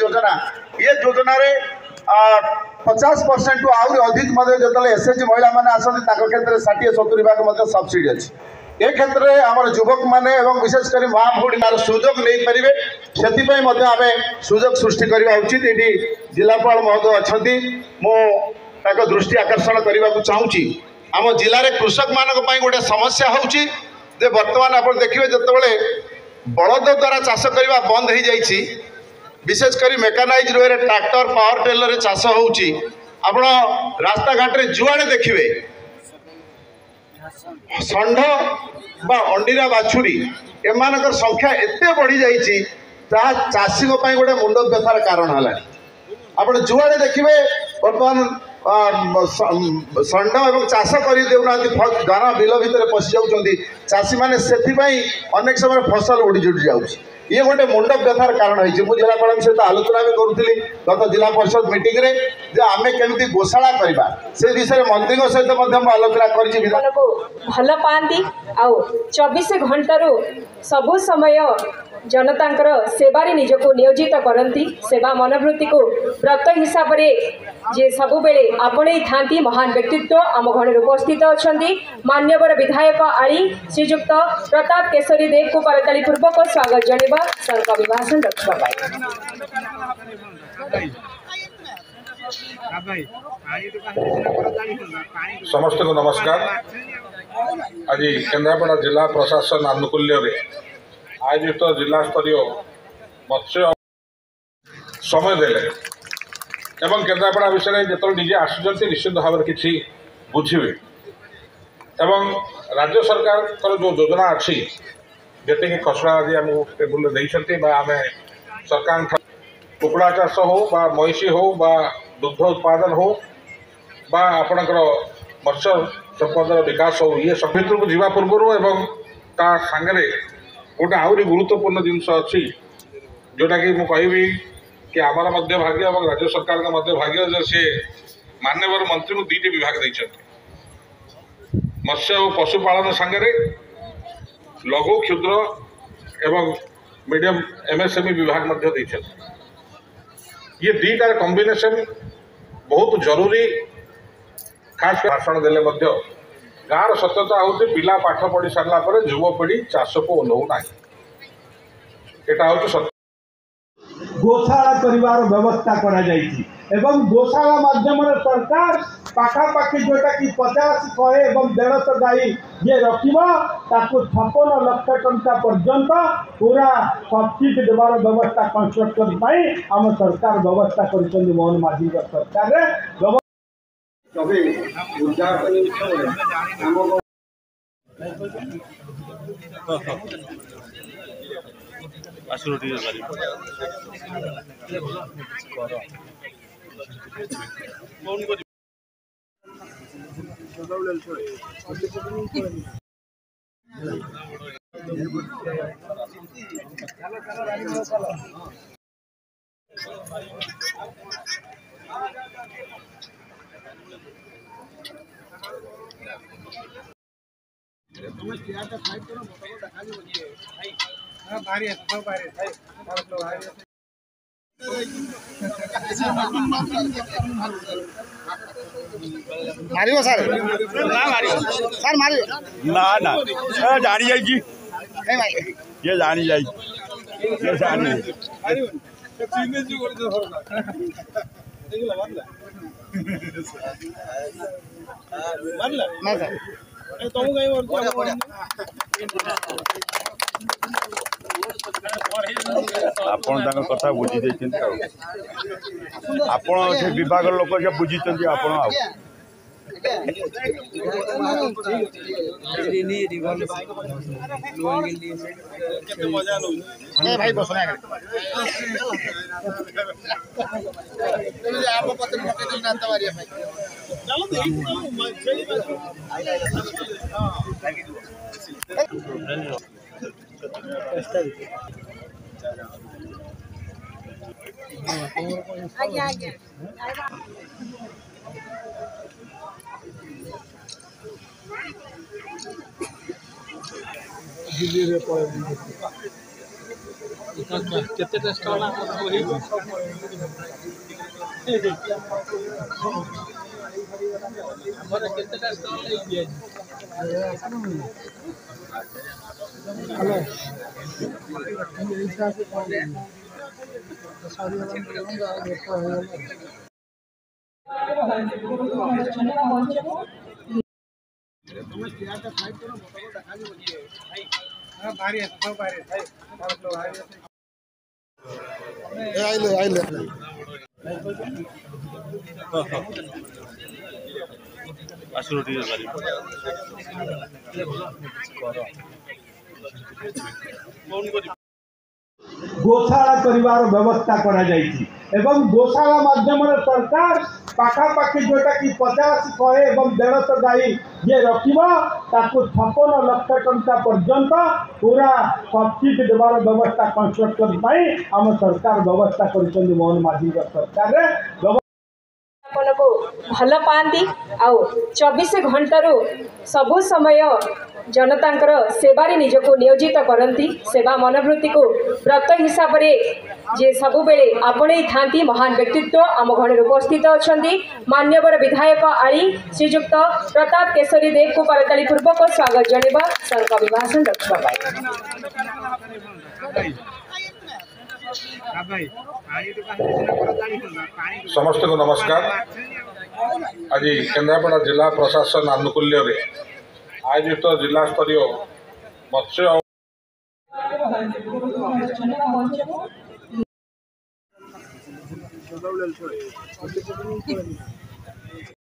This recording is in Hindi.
योजना ये योजना रे 50% टू आउरी अधिक जो एसएचजी महिला मैंने आसती क्षेत्र 60-70 भाग सब्सिडी अच्छी ए क्षेत्र में आम युवक मैंने विशेषकर माँ भूणी तार सुजोग नहीं पारे से आम सुजोग सृष्टि करवा उचित ये जिलापाल महोदय अच्छा मुझे दृष्टि आकर्षण करने को चाहूँगी आम जिले में कृषक मान गोटे समस्या होची जे वर्तमान आप देखिए जिते बलद द्वारा चाष करने बंद हो जाइए विशेषकर मेकानाइज वे ट्रैक्टर पावर टेलर चाष होची आपण रास्ता घाट रे जुआड़े देखिए षंढ बा अंडीरा बाछुरी एम संख्या एत बढ़ी जाइए जहाँ चाषी गोटे मुंड व्यथार कारण है आप जुआड़े देखिए बर्तमान षंढ और चाष करना गाना बिल भितर पशि जाऊँच चाषी मैंने से अनेक समय फसल उड़ी जुटी जाऊँगी ये गोटे मुंड व्यथार कारण है जिलापाल सहित आलोचना भी करूली गत जिला परिषद मीटिंग रे जे आमे केमिति गोशाला करबा से विषय मंत्री सहित आलोचना करी भल पाती आ 24 घंटा सबु समय जनतांकर सेवारे निजको नियोजित करती सेवा मनोवृत्ति को व्रत हिसाब से जे सबु बेले आपणे थांती महान व्यक्तित्व आम घर उपस्थित अच्छा मान्यवर विधायक आली श्रीजुक्त प्रताप केशरी देव को करताली पूर्वक स्वागत जनवा सर अभिभाषण रखा समस्त को नमस्कार। आज केन्द्रापड़ा जिला प्रशासन आनुकूल्य आयोजित जिला स्तरीय मत्स्य समय देले एवं केन्द्रापड़ा विषय जो निजे आसुँच निश्चित भाव कि बुझे एवं राज्य सरकार जो योजना अच्छी जी खसड़ा आदि आम टेबुल देते आम सरकार कुकुड़ा चाष हो बा महिषी हो बा दुग्ध उत्पादन हो बा आपणकर मत्स्य संपदर विकास हो ये सब भितर को जीवा पूर्व एवं ता सांगे गोटे आहरी गुरुत्वपूर्ण जिनस अच्छी जोटा कि मुझे कहबी कि आमर मध्य भाग्य और राज्य सरकार का मध्य भाग्य जो सी मान्यवर मंत्री को 2टी विभाग देते मत्स्य और पशुपालन सांगे लघु क्षुद्र एवं मीडियम एमएसएमई विभाग मध्य देते ये 2टार कॉम्बिनेशन बहुत जरूरी खास भाषण देले गाँव सत्यता हूँ पिला पाठ पढ़ी सारा पर युवपीढ़ी चाष को ओह्लौना यहाँ हूँ गोशाला परिवार व्यवस्था करा जाइछि एवं गोशाला माध्यम सरकार पाखापाखि जोटा कि 50, 100 एवं 150 गाई ये रखिबा ताकू 56 लाख टंका पर्यंत पूरा सब्सिडी देवार व्यवस्था कंस्ट्रक्शन पाई आम सरकार व्यवस्था कर मोहन माझी सरकार मारियो सर ना मारियो सर मारियो ना ना जानी जाइए ये जानी जाइए ये जानी ना सर आपण कथा बुझी आपण विभाग लोक बुझी आपण भाई बस दिल्ली रे गोशाला कर व्यवस्था करा जाइछि एवं गोशाला माध्यम सरकार पाखापाखि जोटा कि 50 100 एवं 150 गाई जे रखिबा ताकू 56 लाख टंका पर्यंत पूरा सब्सिडी देवार व्यवस्था कंस्ट्रक्शन पाई आम सरकार व्यवस्था कर मोहन माझी सरकार रे को भल पाती आउ 24 घंटारू सबु समय जनतांकर सेवारे निजको नियोजित करती सेवा मनोवृत्ति को व्रत हिसाब से जे सबु बेले आपणे थांती महान व्यक्तित्व आम घर उपस्थित अच्छा मान्यवर विधायक आली श्रीजुक्त प्रताप केशरी देव को करताली पूर्वक स्वागत जनाइबा सर अभिभाषण रखा समस्त को नमस्कार। आज केन्द्रापड़ा जिला प्रशासन आनुकूल्य आयोजित जिला स्तरीय मत्स्य